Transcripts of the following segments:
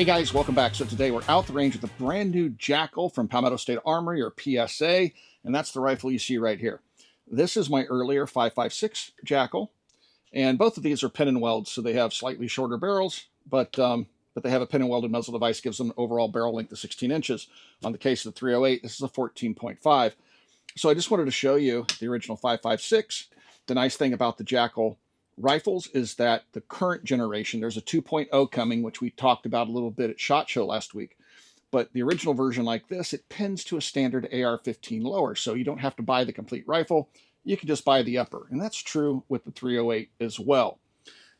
Hey guys, welcome back. So today we're out the range with a brand new Jackal from Palmetto State Armory, or PSA, and that's the rifle you see right here. This is my earlier 5.56 Jackal, and both of these are pin and weld, so they have slightly shorter barrels, but they have a pin and welded muzzle device, gives them an overall barrel length of 16 inches. On the case of the 308, this is a 14.5. So I just wanted to show you the original 5.56. The nice thing about the Jackal rifles is that the current generation, there's a 2.0 coming, which we talked about a little bit at SHOT Show last week. But the original version like this, it pins to a standard AR-15 lower, so you don't have to buy the complete rifle. You can just buy the upper, and that's true with the 308 as well.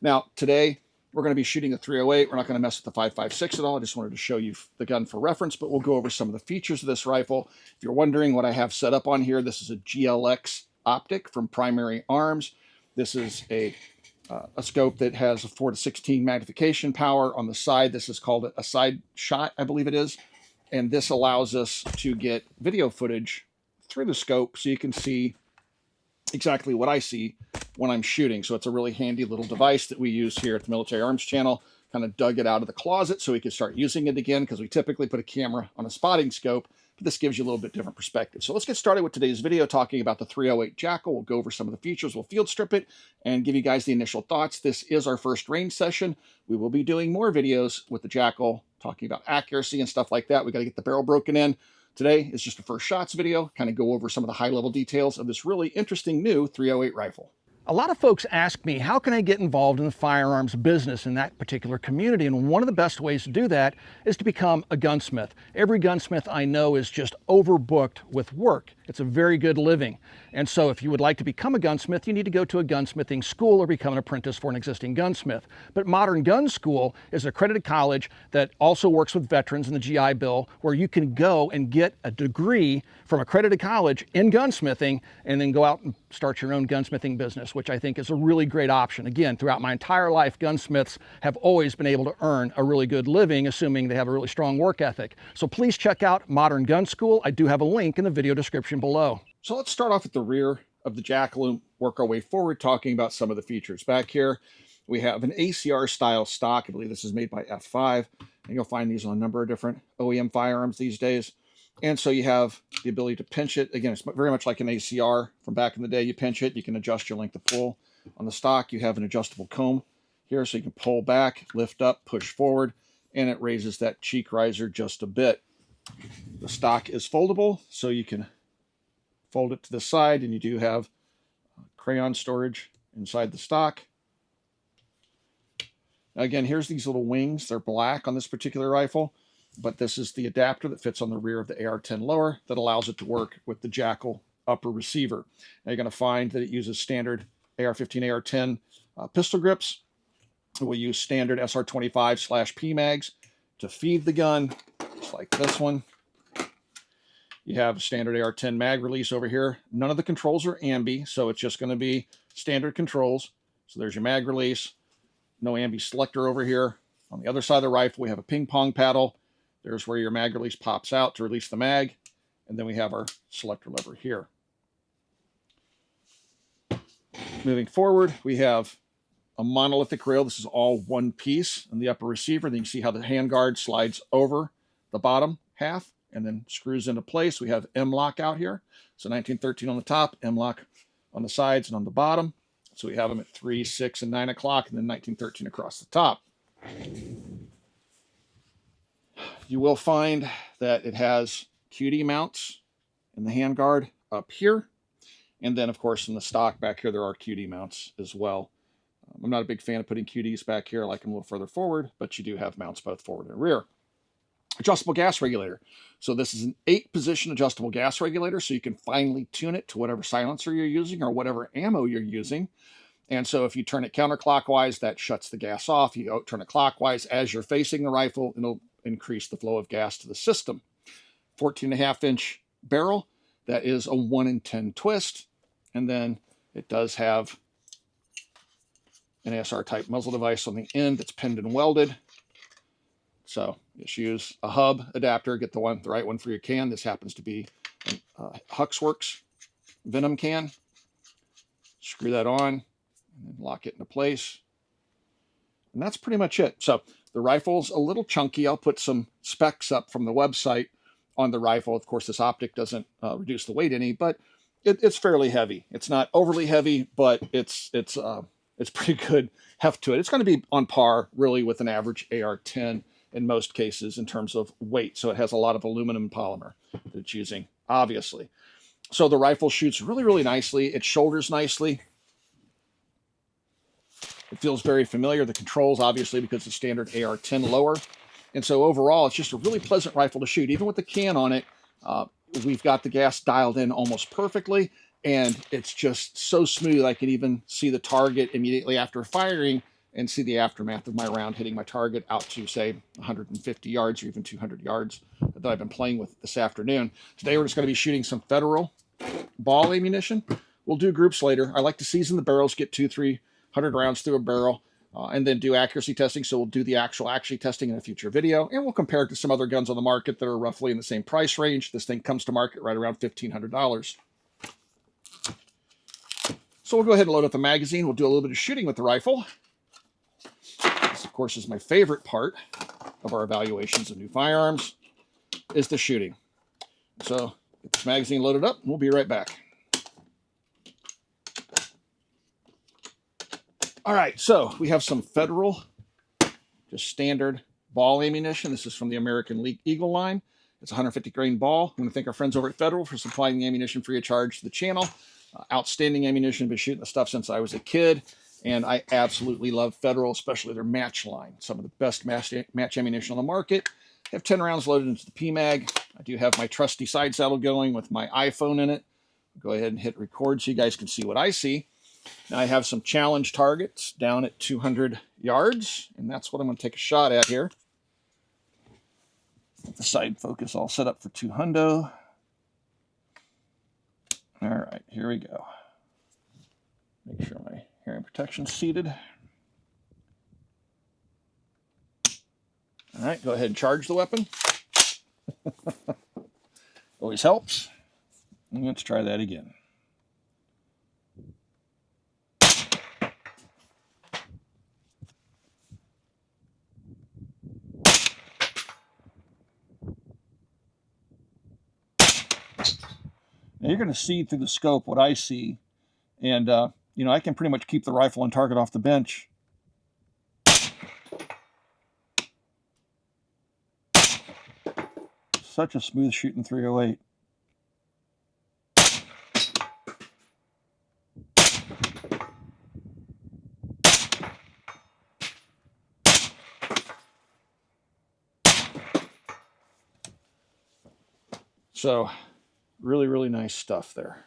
Now, today, we're going to be shooting a 308. We're not going to mess with the 5.56 at all. I just wanted to show you the gun for reference, but we'll go over some of the features of this rifle. If you're wondering what I have set up on here, this is a GLX optic from Primary Arms. This is a scope that has a 4 to 16 magnification power. On the side, this is called a side shot, I believe it is. And this allows us to get video footage through the scope so you can see exactly what I see when I'm shooting. So it's a really handy little device that we use here at the Military Arms channel. Kind of dug it out of the closet so we could start using it again, because we typically put a camera on a spotting scope, but this gives you a little bit different perspective. So let's get started with today's video talking about the 308 Jackal. We'll go over some of the features, we'll field strip it, and give you guys the initial thoughts. This is our first range session. We will be doing more videos with the Jackal, talking about accuracy and stuff like that. We got to get the barrel broken in. Today is just a first shots video, kind of go over some of the high-level details of this really interesting new 308 rifle. A lot of folks ask me, how can I get involved in the firearms business in that particular community? And one of the best ways to do that is to become a gunsmith. Every gunsmith I know is just overbooked with work. It's a very good living. And so if you would like to become a gunsmith, you need to go to a gunsmithing school or become an apprentice for an existing gunsmith. But Modern Gun School is an accredited college that also works with veterans in the GI Bill, where you can go and get a degree from accredited college in gunsmithing and then go out and start your own gunsmithing business, which I think is a really great option. Again, throughout my entire life, gunsmiths have always been able to earn a really good living, assuming they have a really strong work ethic. So please check out Modern Gun School. I do have a link in the video description below. So let's start off at the rear of the Jackal and work our way forward, talking about some of the features. Back here, we have an ACR style stock. I believe this is made by F5, and you'll find these on a number of different OEM firearms these days. And so you have the ability to pinch it. Again, it's very much like an ACR from back in the day. You pinch it, you can adjust your length of pull. On the stock, you have an adjustable comb here, so you can pull back, lift up, push forward, and it raises that cheek riser just a bit. The stock is foldable, so you can fold it to the side, and you do have crayon storage inside the stock. Again, here's these little wings. They're black on this particular rifle, but this is the adapter that fits on the rear of the AR-10 lower that allows it to work with the Jackal upper receiver. Now you're going to find that it uses standard AR-15, AR-10 pistol grips. It will use standard SR25/P mags to feed the gun, just like this one. You have a standard AR-10 mag release over here. None of the controls are ambi, so it's just going to be standard controls. So there's your mag release. No ambi selector over here. On the other side of the rifle, we have a ping pong paddle. There's where your mag release pops out to release the mag. And then we have our selector lever here. Moving forward, we have a monolithic rail. This is all one piece in the upper receiver. Then you can see how the handguard slides over the bottom half and then screws into place. We have M-lock out here. So 1913 on the top, M-lock on the sides and on the bottom. So we have them at 3, 6, and 9 o'clock, and then 1913 across the top. You will find that it has QD mounts in the handguard up here. And then, of course, in the stock back here, there are QD mounts as well. I'm not a big fan of putting QDs back here. I like them a little further forward, but you do have mounts both forward and rear. Adjustable gas regulator. So this is an 8-position adjustable gas regulator, so you can finely tune it to whatever silencer you're using or whatever ammo you're using. And so if you turn it counterclockwise, that shuts the gas off. You turn it clockwise as you're facing the rifle, and it'll increase the flow of gas to the system. 14.5-inch barrel. That is a 1 in 10 twist. And then it does have an ASR type muzzle device on the end that's pinned and welded. So just use a hub adapter, get the right one for your can. This happens to be a Huxworks Venom can. Screw that on and then lock it into place. And that's pretty much it. So The rifle's a little chunky. I'll put some specs up from the website on the rifle. Of course, this optic doesn't reduce the weight any, but it's fairly heavy. It's not overly heavy, but it's pretty good heft to it. It's going to be on par, really, with an average AR-10 in most cases in terms of weight. So it has a lot of aluminum polymer that it's using, obviously. So the rifle shoots really, really nicely. It shoulders nicely. It feels very familiar. The controls, obviously, because it's standard AR-10 lower. And so overall, it's just a really pleasant rifle to shoot. Even with the can on it, we've got the gas dialed in almost perfectly, and it's just so smooth. I can even see the target immediately after firing and see the aftermath of my round hitting my target out to, say, 150 yards or even 200 yards that I've been playing with this afternoon. Today, we're just going to be shooting some federal ball ammunition. We'll do groups later. I like to season the barrels, get 200-300 rounds through a barrel, and then do accuracy testing. So we'll do the actual testing in a future video, and we'll compare it to some other guns on the market that are roughly in the same price range. This thing comes to market right around $1,500. So we'll go ahead and load up the magazine. We'll do a little bit of shooting with the rifle. This, of course, is my favorite part of our evaluations of new firearms, is the shooting. So get this magazine loaded up, and we'll be right back. All right, so we have some federal, just standard ball ammunition. This is from the American Eagle line. It's a 150 grain ball. I want to thank our friends over at Federal for supplying the ammunition free of charge to the channel. Outstanding ammunition. I've been shooting the stuff since I was a kid, and I absolutely love Federal, especially their match line. Some of the best match ammunition on the market. I have 10 rounds loaded into the PMag. I do have my trusty side saddle going with my iPhone in it. Go ahead and hit record so you guys can see what I see. Now I have some challenge targets down at 200 yards, and that's what I'm going to take a shot at here. Get the side focus all set up for 200. All right, here we go. Make sure my hearing protection's seated. All right, go ahead and charge the weapon. Always helps. And let's try that again. Now you're going to see through the scope what I see, and you know, I can pretty much keep the rifle on target off the bench. Such a smooth shooting 308. So really, really nice stuff there.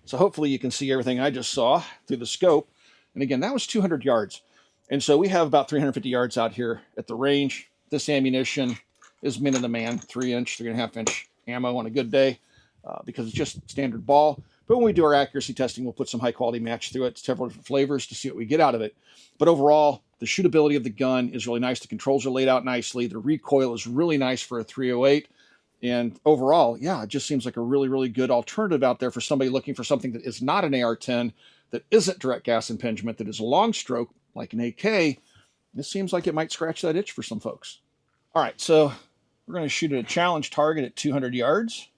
So hopefully you can see everything I just saw through the scope. And again, that was 200 yards. And so we have about 350 yards out here at the range. This ammunition is min of the man, 3-inch, 3.5-inch ammo on a good day because it's just standard ball. But when we do our accuracy testing, we'll put some high quality match through it, several different flavors to see what we get out of it. But overall, the shootability of the gun is really nice. The controls are laid out nicely. The recoil is really nice for a 308. And overall, yeah, it just seems like a really, really good alternative out there for somebody looking for something that is not an AR-10, that isn't direct gas impingement, that is a long stroke like an AK. This seems like it might scratch that itch for some folks. All right, so we're going to shoot at a challenge target at 200 yards.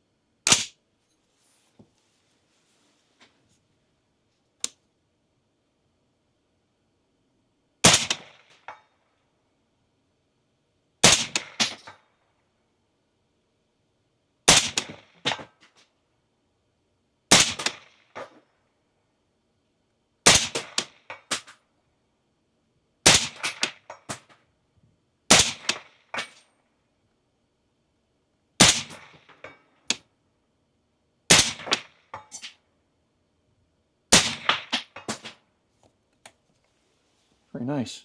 Very nice.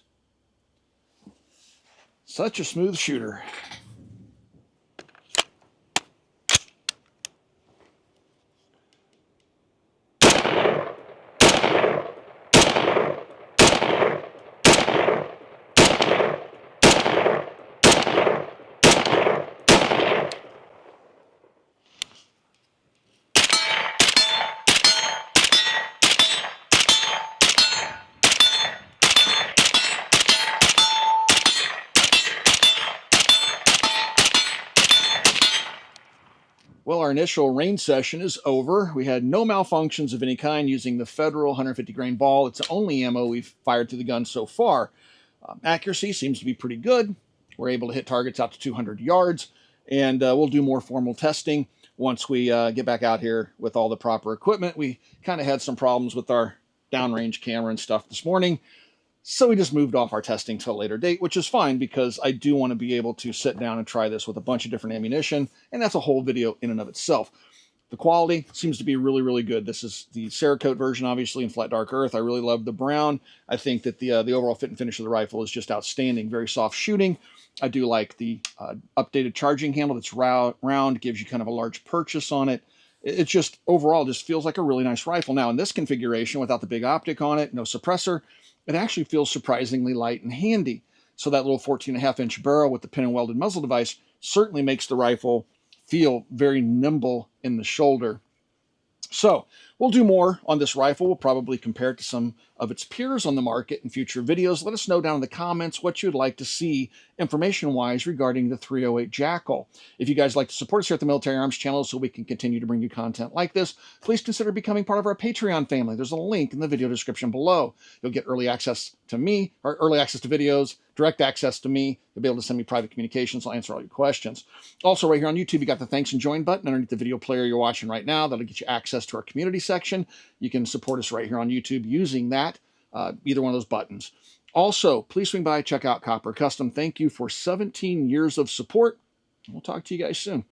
Such a smooth shooter. Well, our initial range session is over. We had no malfunctions of any kind using the Federal 150 grain ball. It's the only ammo we've fired through the gun so far. Accuracy seems to be pretty good. We're able to hit targets out to 200 yards, and we'll do more formal testing once we get back out here with all the proper equipment. We kind of had some problems with our downrange camera and stuff this morning, so we just moved off our testing till a later date, which is fine because I do want to be able to sit down and try this with a bunch of different ammunition, and that's a whole video in and of itself. The quality seems to be really, really good. This is the Cerakote version, obviously, in Flat Dark Earth. I really love the brown. I think that the overall fit and finish of the rifle is just outstanding. Very soft shooting. I do like the updated charging handle that's round, gives you kind of a large purchase on it. It just, overall, just feels like a really nice rifle. Now, in this configuration, without the big optic on it, no suppressor, it actually feels surprisingly light and handy. So that little 14.5-inch barrel with the pin and welded muzzle device certainly makes the rifle feel very nimble in the shoulder. So we'll do more on this rifle. We'll probably compare it to some of its peers on the market in future videos. Let us know down in the comments what you'd like to see information-wise regarding the 308 Jackal. If you guys like to support us here at the Military Arms channel so we can continue to bring you content like this, please consider becoming part of our Patreon family. There's a link in the video description below. You'll get early access to me, or early access to videos, direct access to me. You'll be able to send me private communications. I'll answer all your questions. Also, right here on YouTube, you got the thanks and join button underneath the video player you're watching right now. That'll get you access to our community section. You can support us right here on YouTube using that, either one of those buttons. Also, please swing by, check out Copper Custom. Thank you for 17 years of support. We'll talk to you guys soon.